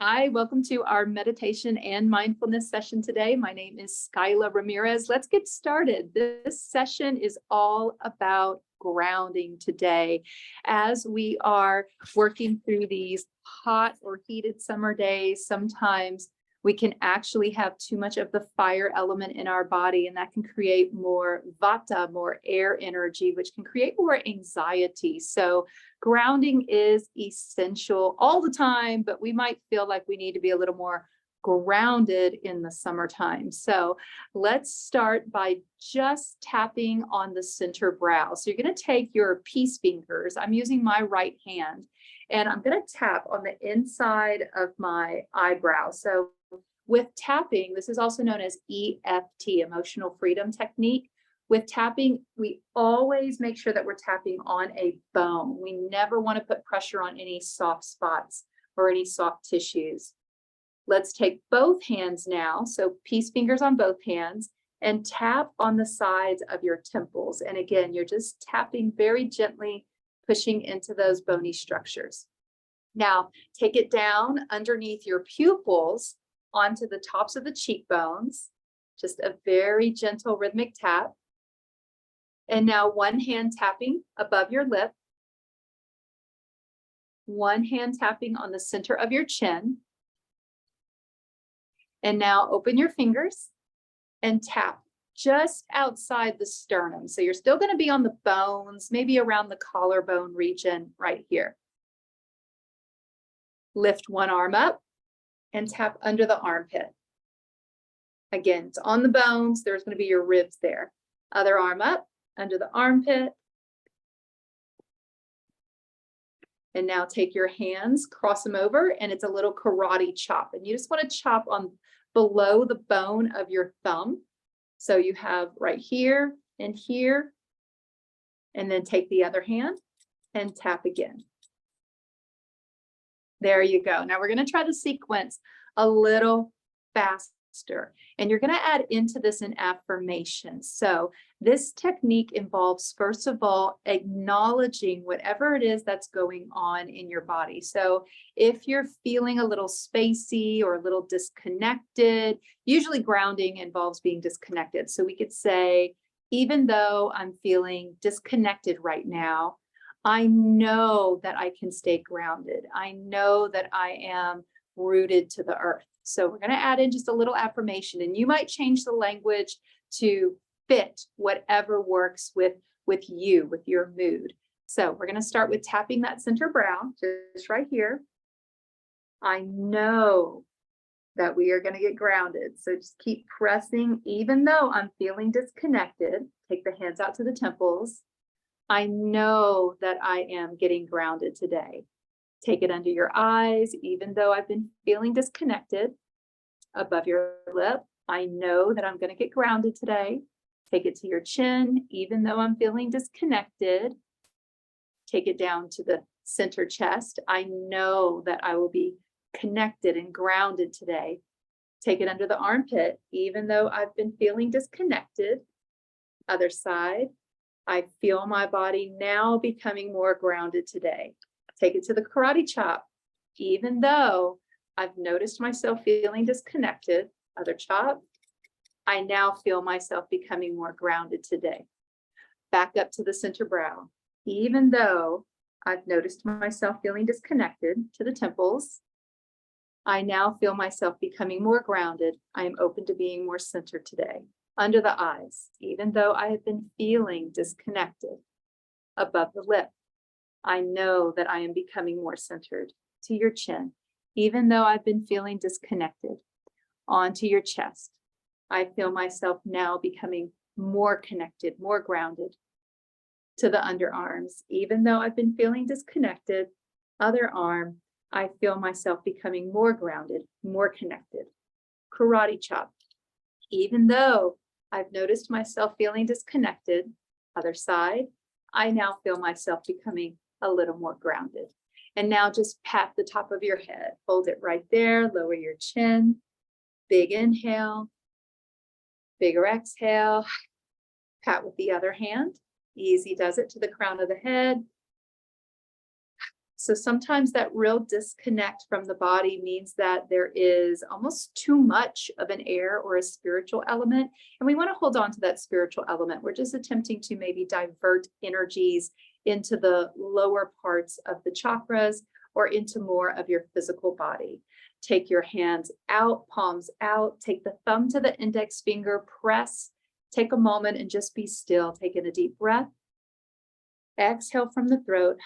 Hi, welcome to our meditation and mindfulness session today. My name is Skyla Ramirez. Let's get started. This session is all about grounding today. As we are working through these hot or heated summer days, sometimes we can actually have too much of the fire element in our body, and that can create more vata, more air energy, which can create more anxiety. So grounding is essential all the time, but we might feel like we need to be a little more grounded in the summertime. So let's start by just tapping on the center brow. So you're going to take your peace fingers. I'm using my right hand, and I'm going to tap on the inside of my eyebrow. So with tapping, this is also known as EFT, emotional freedom technique. With tapping, we always make sure that we're tapping on a bone. We never want to put pressure on any soft spots or any soft tissues. Let's take both hands now. So peace fingers on both hands and tap on the sides of your temples. And again, you're just tapping very gently, pushing into those bony structures. Now, take it down underneath your pupils onto the tops of the cheekbones. Just a very gentle rhythmic tap. And now one hand tapping above your lip. One hand tapping on the center of your chin. And now open your fingers and tap just outside the sternum. So you're still going to be on the bones, maybe around the collarbone region right here. Lift one arm up and tap under the armpit. Again, it's on the bones. There's going to be your ribs there. Other arm up under the armpit. And now take your hands, cross them over, and it's a little karate chop. And you just want to chop on below the bone of your thumb. So you have right here and here. And then take the other hand and tap again. There you go. Now we're going to try the sequence a little faster. And you're going to add into this an affirmation. So this technique involves, first of all, acknowledging whatever it is that's going on in your body. So if you're feeling a little spacey or a little disconnected, usually grounding involves being disconnected. So we could say, even though I'm feeling disconnected right now, I know that I can stay grounded. I know that I am rooted to the earth. So we're going to add in just a little affirmation, and you might change the language to fit whatever works with you, with your mood. So we're going to start with tapping that center brow, just right here. I know that we are going to get grounded. So just keep pressing, even though I'm feeling disconnected. Take the hands out to the temples. I know that I am getting grounded today. Take it under your eyes, even though I've been feeling disconnected. Above your lip, I know that I'm going to get grounded today. Take it to your chin, even though I'm feeling disconnected. Take it down to the center chest. I know that I will be connected and grounded today. Take it under the armpit, even though I've been feeling disconnected. Other side. I feel my body now becoming more grounded today. Take it to the karate chop. Even though I've noticed myself feeling disconnected, other chop, I now feel myself becoming more grounded today. Back up to the center brow. Even though I've noticed myself feeling disconnected, to the temples, I now feel myself becoming more grounded. I am open to being more centered today. Under the eyes, even though I have been feeling disconnected. Above the lip, I know that I am becoming more centered. To your chin, even though I've been feeling disconnected. Onto your chest, I feel myself now becoming more connected, more grounded. To the underarms, even though I've been feeling disconnected. Other arm, I feel myself becoming more grounded, more connected. Karate chop, even though I've noticed myself feeling disconnected. Other side, I now feel myself becoming a little more grounded. And now just pat the top of your head. Hold it right there. Lower your chin. Big inhale. Bigger exhale. Pat with the other hand. Easy does it to the crown of the head. So sometimes that real disconnect from the body means that there is almost too much of an air or a spiritual element. And we want to hold on to that spiritual element. We're just attempting to maybe divert energies into the lower parts of the chakras or into more of your physical body. Take your hands out, palms out, take the thumb to the index finger, press, take a moment and just be still. Take in a deep breath. Exhale from the throat.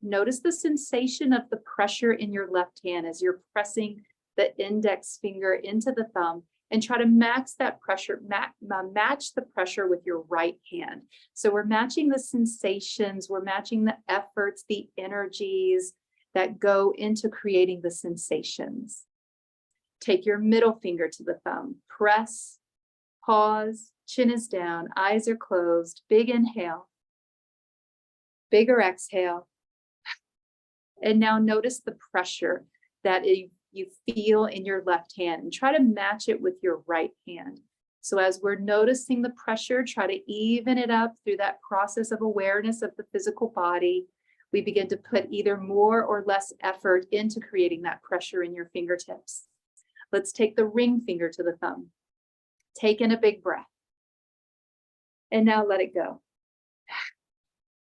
Notice the sensation of the pressure in your left hand as you're pressing the index finger into the thumb, and try to match that pressure, match the pressure with your right hand. So we're matching the sensations, we're matching the efforts, the energies that go into creating the sensations. Take your middle finger to the thumb, press, pause, chin is down, eyes are closed, big inhale, bigger exhale. And now notice the pressure that you feel in your left hand, and try to match it with your right hand. So as we're noticing the pressure, try to even it up through that process of awareness of the physical body. We begin to put either more or less effort into creating that pressure in your fingertips. Let's take the ring finger to the thumb. Take in a big breath. And now let it go.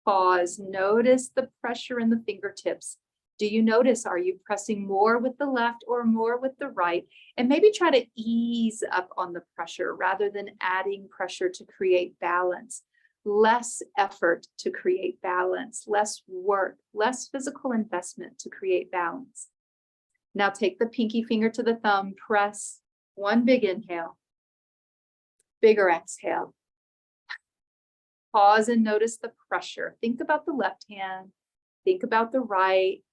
Pause. Notice the pressure in the fingertips. Do you notice, are you pressing more with the left or more with the right? And maybe try to ease up on the pressure rather than adding pressure to create balance. Less effort to create balance, less work, less physical investment to create balance. Now take the pinky finger to the thumb, press, one big inhale, bigger exhale. Pause and notice the pressure. Think about the left hand, think about the right.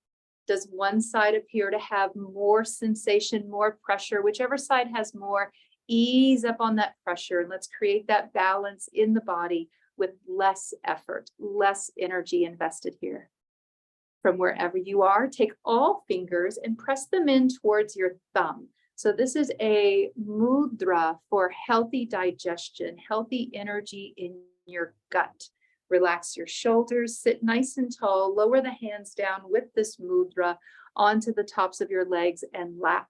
Does one side appear to have more sensation, more pressure? Whichever side has more, ease up on that pressure, and let's create that balance in the body with less effort, less energy invested here. From wherever you are, take all fingers and press them in towards your thumb. So this is a mudra for healthy digestion, healthy energy in your gut. Relax your shoulders, sit nice and tall, lower the hands down with this mudra onto the tops of your legs and lap.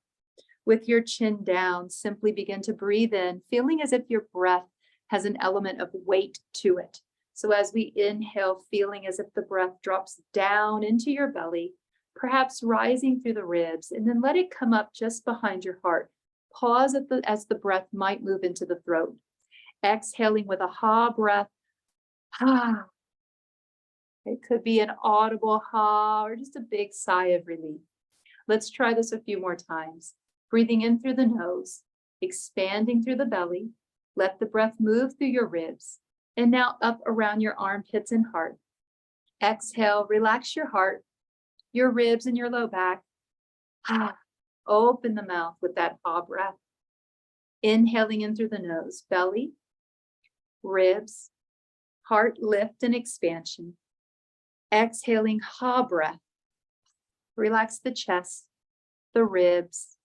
With your chin down, simply begin to breathe in, feeling as if your breath has an element of weight to it. So as we inhale, feeling as if the breath drops down into your belly, perhaps rising through the ribs, and then let it come up just behind your heart. Pause as the breath might move into the throat. Exhaling with a ha breath. Ha. It could be an audible ha or just a big sigh of relief. Let's try this a few more times. Breathing in through the nose, expanding through the belly. Let the breath move through your ribs, and now up around your armpits and heart. Exhale, relax your heart, your ribs and your low back. Ah, open the mouth with that ha breath. Inhaling in through the nose, belly, ribs, heart lift and expansion. Exhaling ha breath. Relax the chest, the ribs,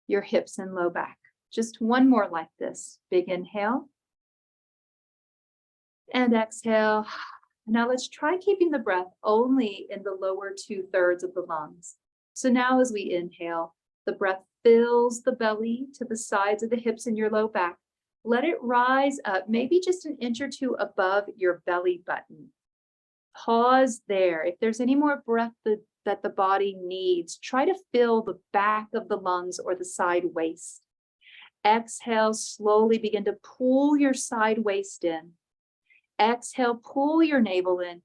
your hips and low back. Just one more like this. Big inhale. And exhale. Now let's try keeping the breath only in the lower 2/3 of the lungs. So now as we inhale, the breath fills the belly to the sides of the hips and your low back. Let it rise up, maybe just an inch or two above your belly button. Pause there. If there's any more breath that the body needs, try to fill the back of the lungs or the side waist. Exhale, slowly begin to pull your side waist in. Exhale, pull your navel in.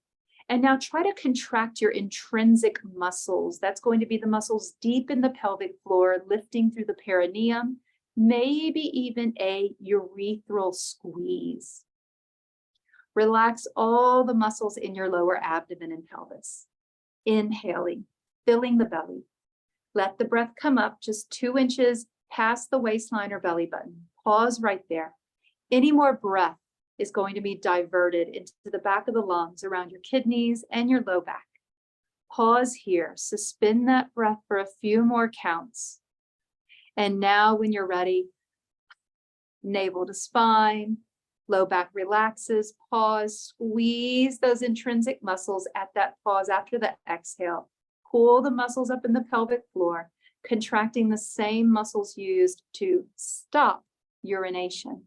And now try to contract your intrinsic muscles. That's going to be the muscles deep in the pelvic floor, lifting through the perineum, maybe even a urethral squeeze. Relax all the muscles in your lower abdomen and pelvis. Inhaling, filling the belly. Let the breath come up just 2 inches past the waistline or belly button. Pause right there. Any more breath is going to be diverted into the back of the lungs, around your kidneys and your low back. Pause here. Suspend that breath for a few more counts. And now when you're ready, navel to spine, low back relaxes, pause, squeeze those intrinsic muscles at that pause after the exhale. Pull the muscles up in the pelvic floor, contracting the same muscles used to stop urination.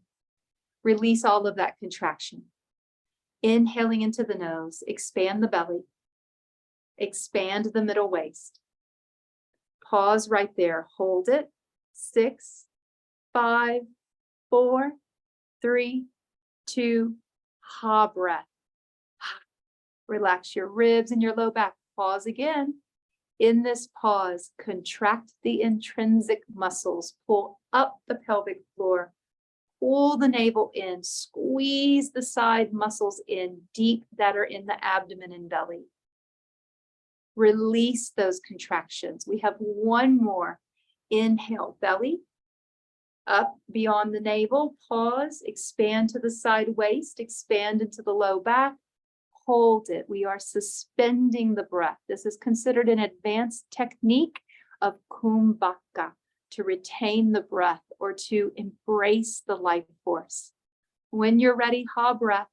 Release all of that contraction. Inhaling into the nose, expand the belly, expand the middle waist. Pause right there, hold it. 6, 5, 4, 3, 2, ha breath. Relax your ribs and your low back. Pause again. In this pause, contract the intrinsic muscles, pull up the pelvic floor, pull the navel in, squeeze the side muscles in deep that are in the abdomen and belly. Release those contractions. We have one more. Inhale, belly, up beyond the navel, pause, expand to the side waist, expand into the low back. Hold it. We are suspending the breath. This is considered an advanced technique of kumbhaka, to retain the breath or to embrace the life force. When you're ready, ha breath.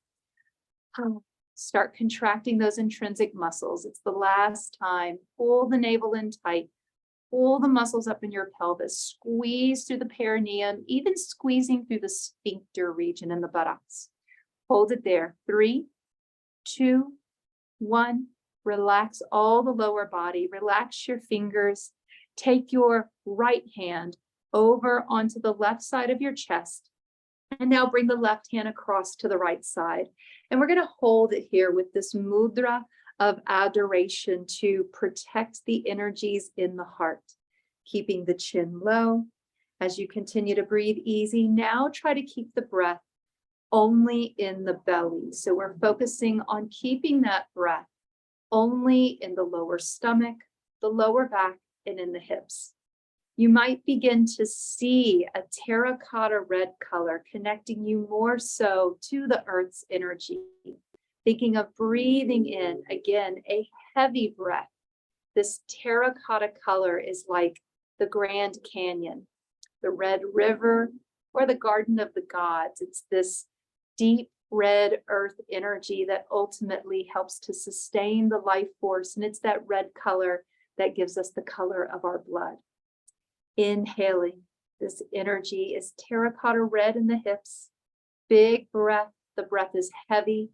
Start contracting those intrinsic muscles. It's the last time. Pull the navel in tight. Pull the muscles up in your pelvis. Squeeze through the perineum, even squeezing through the sphincter region in the buttocks. Hold it there. 3, 2, 1. Relax all the lower body. Relax your fingers. Take your right hand over onto the left side of your chest. And now bring the left hand across to the right side. And we're going to hold it here with this mudra of adoration to protect the energies in the heart, keeping the chin low. As you continue to breathe easy, now try to keep the breath only in the belly. So we're focusing on keeping that breath only in the lower stomach, the lower back, and in the hips. You might begin to see a terracotta red color connecting you more so to the earth's energy. Thinking of breathing in, again, a heavy breath. This terracotta color is like the Grand Canyon, the Red River, or the Garden of the Gods. It's this deep red earth energy that ultimately helps to sustain the life force. And it's that red color that gives us the color of our blood. Inhaling, this energy is terracotta red in the hips. Big breath. The breath is heavy.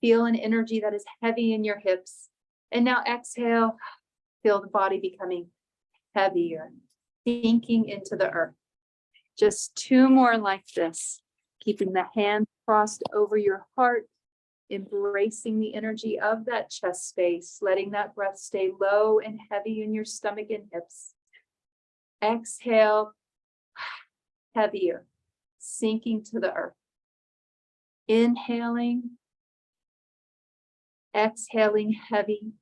Feel an energy that is heavy in your hips. And now exhale. Feel the body becoming heavier, sinking into the earth. Just 2 more like this. Keeping the hands crossed over your heart, embracing the energy of that chest space, letting that breath stay low and heavy in your stomach and hips. Exhale, heavier, sinking to the earth. Inhaling, exhaling heavy.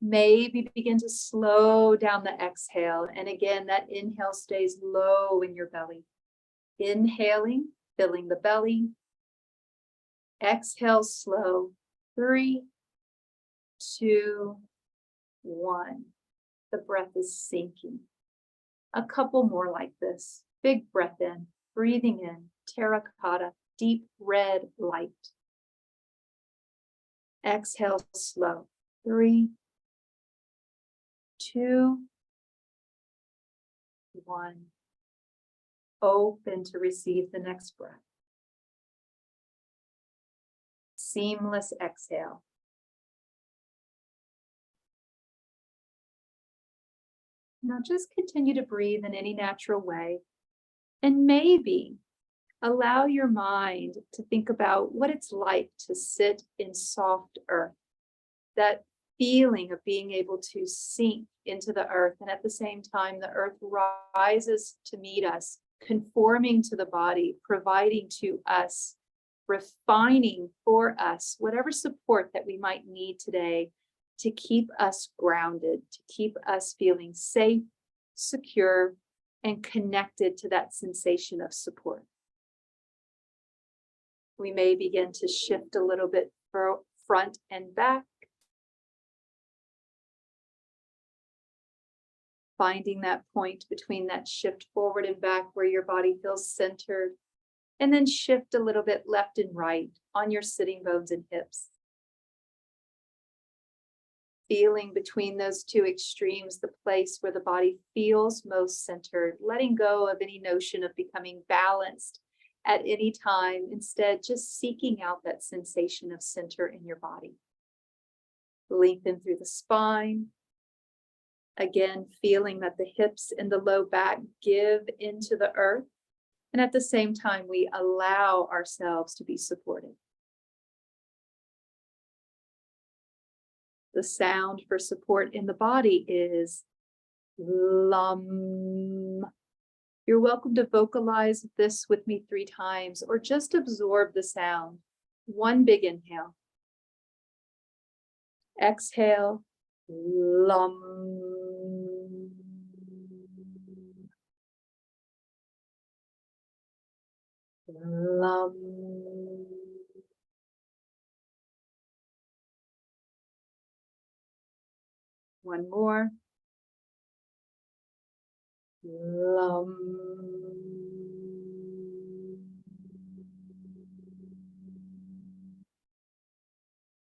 Maybe begin to slow down the exhale. And again, that inhale stays low in your belly. Inhaling, filling the belly. Exhale slow. 3, 2, 1. The breath is sinking. A couple more like this. Big breath in, breathing in, terracotta, deep red light. Exhale slow. 3, 2, 1. Open to receive the next breath. Seamless exhale. Now just continue to breathe in any natural way, and maybe allow your mind to think about what it's like to sit in soft earth. That feeling of being able to sink into the earth, and at the same time, the earth rises to meet us, conforming to the body, providing to us, refining for us whatever support that we might need today to keep us grounded, to keep us feeling safe, secure, and connected to that sensation of support. We may begin to shift a little bit front and back, finding that point between that shift forward and back where your body feels centered, and then shift a little bit left and right on your sitting bones and hips. feeling between those two extremes, the place where the body feels most centered, letting go of any notion of becoming balanced at any time, instead just seeking out that sensation of center in your body. Lengthen through the spine. Again, feeling that the hips and the low back give into the earth. And at the same time, we allow ourselves to be supported. The sound for support in the body is lum. You're welcome to vocalize this with me 3 times or just absorb the sound. 1 big inhale. Exhale, lum. Lum. One more. Lum.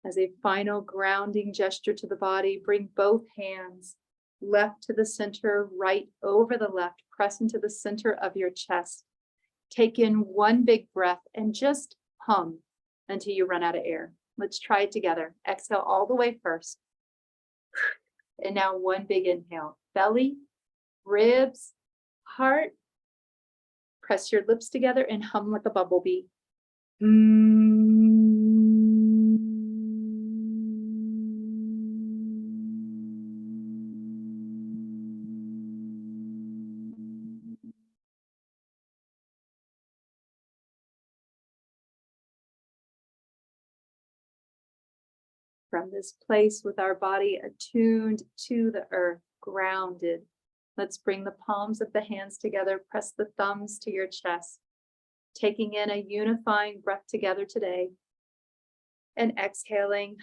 As a final grounding gesture to the body, bring both hands left to the center, right over the left. Press into the center of your chest. Take in 1 big breath and just hum until you run out of air. Let's try it together. Exhale all the way first. And now 1 big inhale. Belly, ribs, heart. Press your lips together and hum like a bumblebee. From this place with our body attuned to the earth, grounded, let's bring the palms of the hands together, press the thumbs to your chest, taking in a unifying breath together today, and exhaling.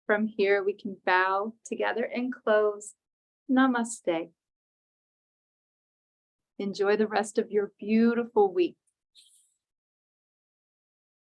From here, we can bow together and close. Namaste. Enjoy the rest of your beautiful week.